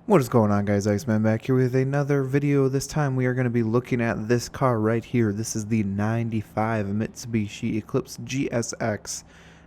What is going on, guys? ICEMAN back here with another video. This time we are going to be looking at this car right here. This is the 95 Mitsubishi Eclipse GSX.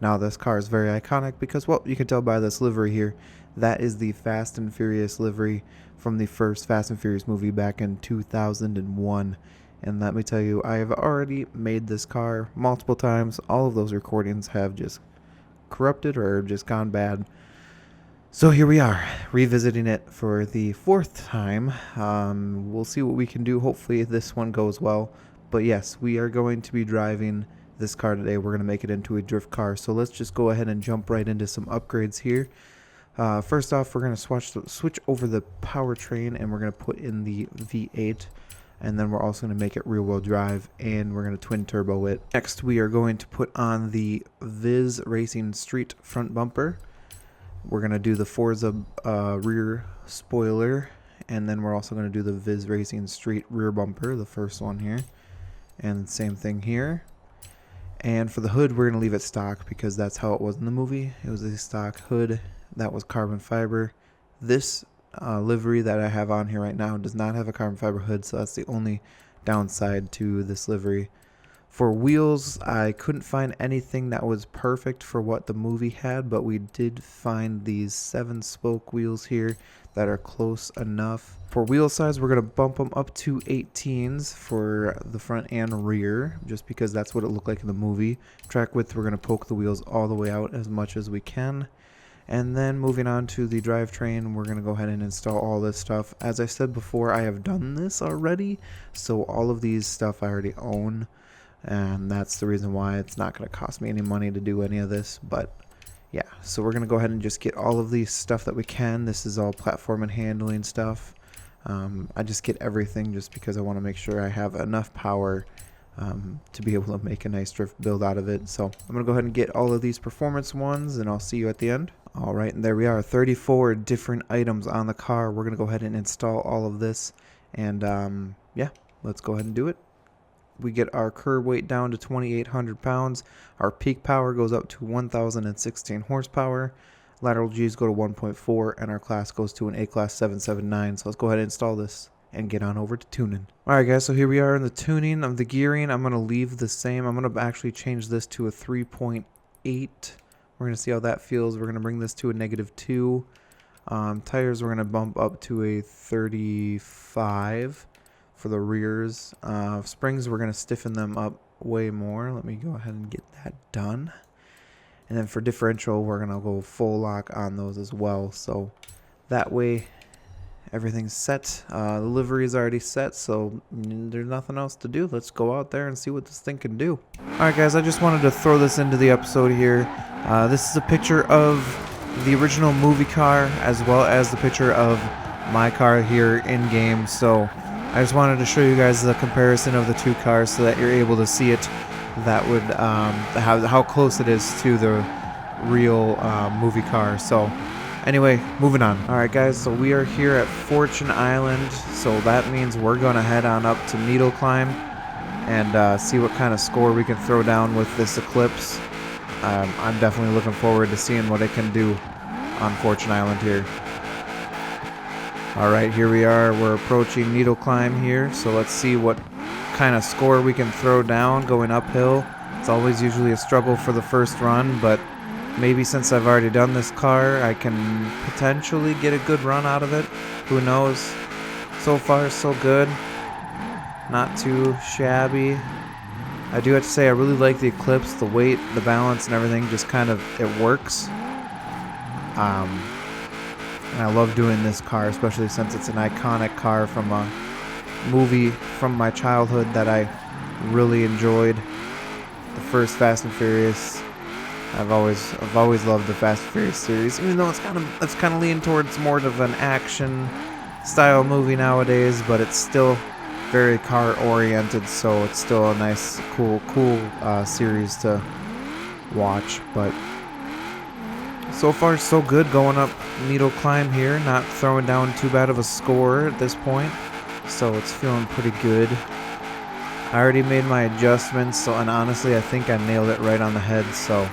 Now this car is very iconic because, well, you can tell by this livery here. That is the Fast and Furious livery from the first Fast and Furious movie back in 2001. And let me tell you, I have already made this car multiple times. All of those recordings have just corrupted or just gone bad. So here we are, revisiting it for the fourth time. We'll see what we can do. Hopefully this one goes well. But yes, we are going to be driving this car today. We're going to make it into a drift car. So let's just go ahead and jump right into some upgrades here. First off, we're going to switch over the powertrain, and we're going to put in the V8. And then we're also going to make it rear-wheel drive, and we're going to twin turbo it. Next, we are going to put on the Viz Racing Street front bumper. We're going to do the Forza rear spoiler, and then we're also going to do the Viz Racing Street rear bumper, the first one here. And same thing here. And for the hood, we're going to leave it stock because that's how it was in the movie. It was a stock hood that was carbon fiber. This livery that I have on here right now does not have a carbon fiber hood, so that's the only downside to this livery. For wheels, I couldn't find anything that was perfect for what the movie had, but we did find these 7-spoke wheels here that are close enough. For wheel size, we're going to bump them up to 18s for the front and rear, just because that's what it looked like in the movie. Track width, we're going to poke the wheels all the way out as much as we can. And then moving on to the drivetrain, we're going to go ahead and install all this stuff. As I said before, I have done this already, so all of these stuff I already own. And that's the reason why it's not going to cost me any money to do any of this. But yeah, so we're going to go ahead and just get all of these stuff that we can. This is all platform and handling stuff. I just get everything just because I want to make sure I have enough power to be able to make a nice drift build out of it. So I'm going to go ahead and get all of these performance ones, and I'll see you at the end. All right, and there we are, 34 different items on the car. We're going to go ahead and install all of this. And yeah, let's go ahead and do it. We get our curb weight down to 2,800 pounds. Our peak power goes up to 1,016 horsepower. Lateral G's go to 1.4, and our class goes to an A-Class 779. So let's go ahead and install this and get on over to tuning. Alright guys, so here we are in the tuning of the gearing. I'm going to leave the same. I'm going to actually change this to a 3.8. We're going to see how that feels. We're going to bring this to a -2. Tires, we're going to bump up to a 35. For the rears. Springs, we're going to stiffen them up way more. Let me go ahead and get that done. And then for differential, we're going to go full lock on those as well. So that way everything's set. The livery is already set, so there's nothing else to do. Let's go out there and see what this thing can do. Alright guys, I just wanted to throw this into the episode here. This is a picture of the original movie car as well as the picture of my car here in game. So I just wanted to show you guys the comparison of the two cars so that you're able to see it. That would how close it is to the real movie car. So anyway, moving on. Alright guys, so we are here at Fortune Island. So that means we're going to head on up to Needle Climb and see what kind of score we can throw down with this Eclipse. I'm definitely looking forward to seeing what it can do on Fortune Island here. Alright, here we are. We're approaching Needle Climb here, so let's see what kind of score we can throw down going uphill. It's always usually a struggle for the first run, but maybe since I've already done this car, I can potentially get a good run out of it. Who knows? So far, so good. Not too shabby. I do have to say, I really like the Eclipse. The weight, the balance, and everything just kind of, it works. And I love doing this car, especially since it's an iconic car from a movie from my childhood that I really enjoyed. The first Fast and Furious. I've always loved the Fast and Furious series, even though it's kind of leaning towards more of an action style movie nowadays, but it's still very car oriented, so it's still a nice, cool series to watch. But so far, so good going up Needle Climb here. Not throwing down too bad of a score at this point. So it's feeling pretty good. I already made my adjustments, and honestly, I think I nailed it right on the head. So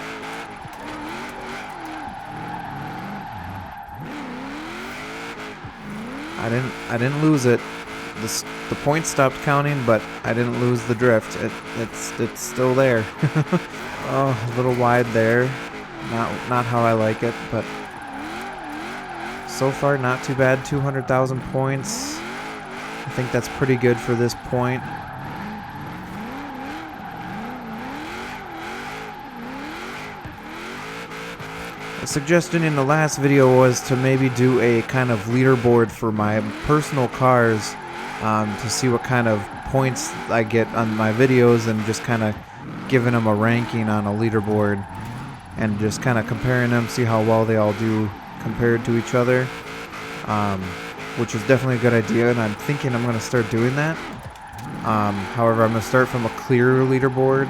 I didn't lose it. The points stopped counting, but I didn't lose the drift. It's still there. Oh, a little wide there. Not how I like it, but so far not too bad. 200,000 points. I think that's pretty good for this point. A suggestion in the last video was to maybe do a kind of leaderboard for my personal cars, to see what kind of points I get on my videos, and just kind of giving them a ranking on a leaderboard and just kind of comparing them, see how well they all do compared to each other, which is definitely a good idea, and I'm thinking I'm going to start doing that. However, I'm going to start from a clear leaderboard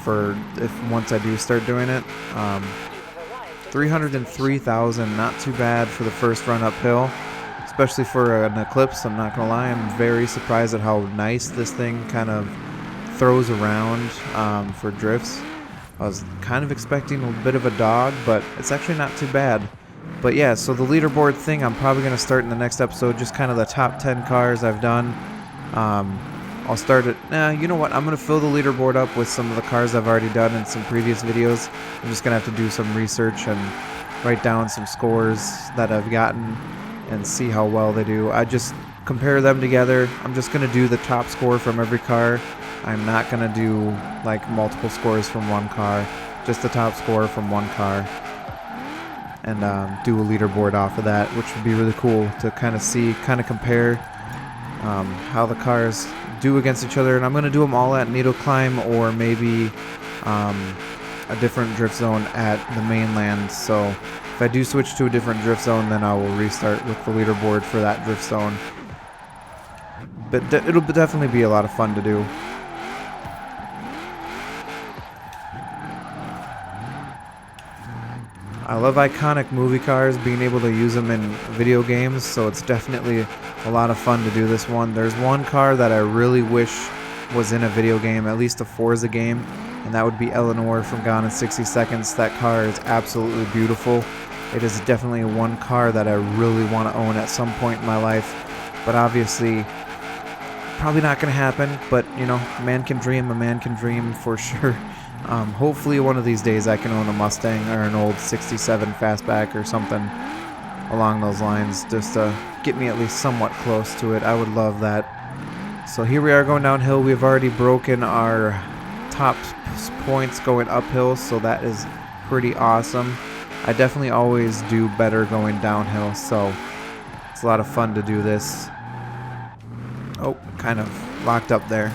for once I do start doing it. 303,000, not too bad for the first run uphill, especially for an Eclipse. I'm not gonna lie, I'm very surprised at how nice this thing kind of throws around for drifts. I was kind of expecting a bit of a dog, but it's actually not too bad. But yeah, so the leaderboard thing I'm probably gonna start in the next episode, just kind of the top 10 cars I've done. I'll start it. You know what? I'm going to fill the leaderboard up with some of the cars I've already done in some previous videos. I'm just going to have to do some research and write down some scores that I've gotten and see how well they do. I just compare them together. I'm just going to do the top score from every car. I'm not going to do like multiple scores from one car. Just the top score from one car. And do a leaderboard off of that, which would be really cool to kind of see, kind of compare how the cars do against each other. And I'm going to do them all at Needle Climb, or maybe a different drift zone at the mainland. So if I do switch to a different drift zone, then I will restart with the leaderboard for that drift zone. But it'll definitely be a lot of fun to do. I love iconic movie cars, being able to use them in video games, so it's definitely a lot of fun to do this one. There's one car that I really wish was in a video game, at least a Forza game, and that would be Eleanor from Gone in 60 Seconds. That car is absolutely beautiful. It is definitely one car that I really want to own at some point in my life, but obviously probably not going to happen. But you know, a man can dream for sure. Hopefully one of these days I can own a Mustang or an old 67 fastback or something along those lines, just to get me at least somewhat close to it. I would love that. So here we are going downhill. We've already broken our top points going uphill, so that is pretty awesome. I definitely always do better going downhill, so it's a lot of fun to do this. Oh, kind of locked up there.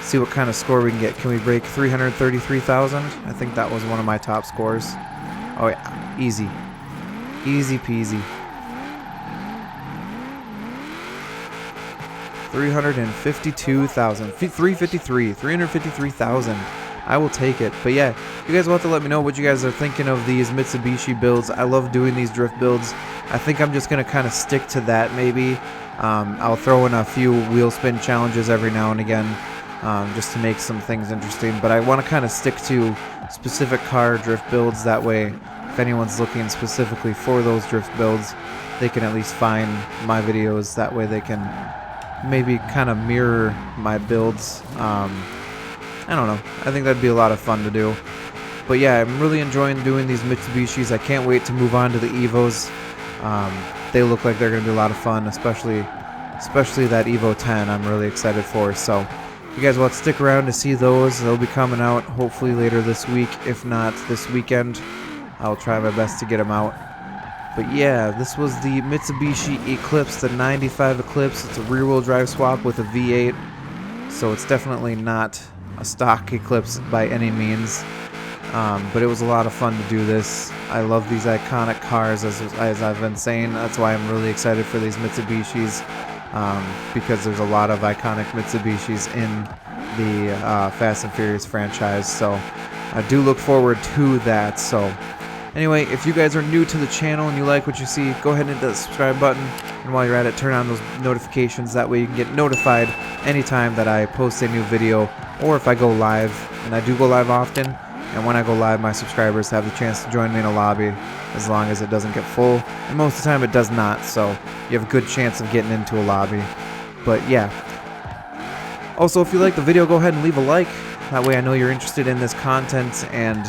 See what kind of score we can get. Can we break 333,000? I think that was one of my top scores. Oh yeah, easy. Easy peasy. 352,000. 353,000. I will take it. But yeah, you guys will have to let me know what you guys are thinking of these Mitsubishi builds. I love doing these drift builds. I think I'm just going to kind of stick to that maybe. I'll throw in a few wheel spin challenges every now and again. Just to make some things interesting, but I want to kind of stick to specific car drift builds. That way, if anyone's looking specifically for those drift builds, they can at least find my videos. That way they can maybe kind of mirror my builds. I don't know. I think that'd be a lot of fun to do. But yeah, I'm really enjoying doing these Mitsubishis. I can't wait to move on to the Evos. They look like they're going to be a lot of fun, especially that Evo 10 I'm really excited for. So you guys will have to stick around to see those. They'll be coming out hopefully later this week, if not this weekend. I'll try my best to get them out. But yeah, this was the Mitsubishi Eclipse, the 95 Eclipse. It's a rear-wheel drive swap with a V8, so it's definitely not a stock Eclipse by any means. But it was a lot of fun to do this. I love these iconic cars, as I've been saying. That's why I'm really excited for these Mitsubishis. Because there's a lot of iconic Mitsubishis in the Fast and Furious franchise, so I do look forward to that. So anyway, if you guys are new to the channel and you like what you see, go ahead and hit that subscribe button, and while you're at it, turn on those notifications. That way you can get notified anytime that I post a new video, or if I go live, and I do go live often, and when I go live, my subscribers have the chance to join me in a lobby as long as it doesn't get full, and most of the time it does not, so you have a good chance of getting into a lobby. But yeah. Also, if you like the video, go ahead and leave a like. That way I know you're interested in this content and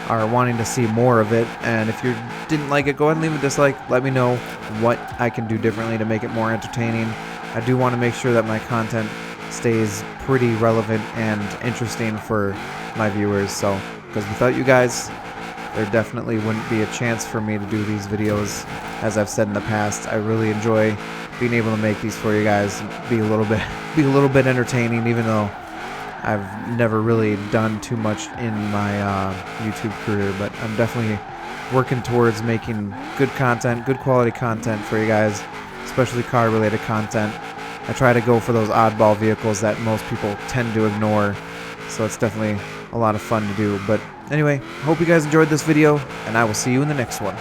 are wanting to see more of it. And if you didn't like it, go ahead and leave a dislike. Let me know what I can do differently to make it more entertaining. I do want to make sure that my content stays pretty relevant and interesting for my viewers. So, because without you guys, there definitely wouldn't be a chance for me to do these videos. As I've said in the past, I really enjoy being able to make these for you guys, be a little bit entertaining, even though I've never really done too much in my YouTube career. But I'm definitely working towards making good content, good quality content for you guys, especially car related content. I try to go for those oddball vehicles that most people tend to ignore, so it's definitely a lot of fun to do. But anyway, hope you guys enjoyed this video, and I will see you in the next one.